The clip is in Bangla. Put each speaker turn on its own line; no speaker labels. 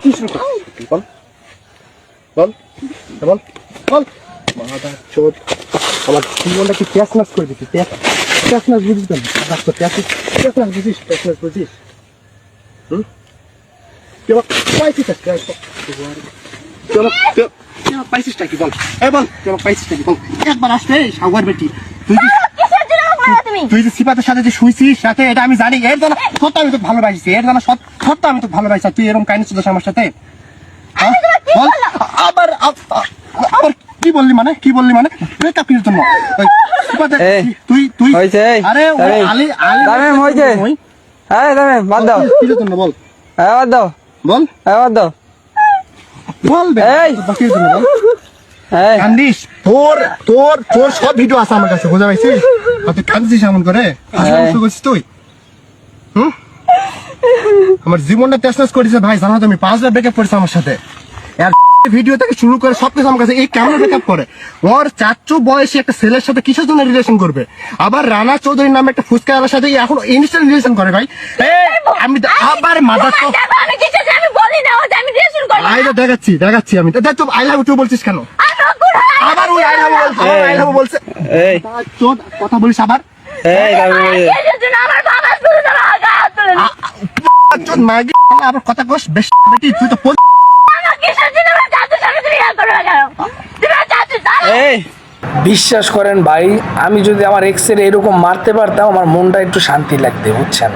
কি শুরু করছিস বল বল বল বল মাথা চোদ আমার জীবনটা কি ত্যাস নাশ করে দিচ্ছি ত্যাস নাশ বুঝিস তো ডাক্তার ত্যাস নাশ বুঝিস হুম কেউ পাইছিস পাইছিসটা কি বল বল কেউ পাইছিসটা কি বল একবার আসবে সাগর বেটি তুই যে সিপাতের সাথে যে শুইছিস সাথে এটা আমি জানি এর জন্য সত্য আমি তো ভালোবাসি এর জন্য সত্য আমি তো ভালোবাসি তুই এরকম কাহিনী ছিল আমার সাথে আবার আবার কি বললি মানে ব্রেকআপ কিসের জন্য তুই আরে আলি
তামিম হইছে হ্যাঁ তামিম বাদ দাও
কিসের জন্য বল
হ্যাঁ বাদ দাও
বল
বাদ দাও
বল
এই
কিসের জন্য বল কান্দিস তোর সব ভিডিও আছে আমার কাছে বুঝা পাইছিস তুই কান্দিস এমন করে করছিস তুই আমার জীবনটা টেস্ট করেছে ভাই জানো তুমি 5বার ব্রেকআপ করেছে আমার সাথে ভিডিও থেকে শুরু করে সবকিছু আমার কাছে এই কেমন ব্রেকআপ করে ওর চাচু বয়সী একটা ছেলের সাথে কিসের জন্য রিলেশন করবে আবার রানা চৌধুরীর নামে একটা ফুচকাওয়ালার সাথে এখন ইনস্ট্যান্ট রিলেশন করে ভাই আমি আবার মাথা তো আইলা দেখাচ্ছি আমি তো আই লাভ ইউ বলছিস কেন আবার ওই আই লাভ বলছে তোর কথা বলিস আবার মাগি আবার কথা কস বেশ বেটি তুই তো
বিশ্বাস করেন ভাই আমি যদি আমার এক্সের এরকম মারতে পারতাম আমার মনটা একটু শান্তি লাগবে বুঝছেন।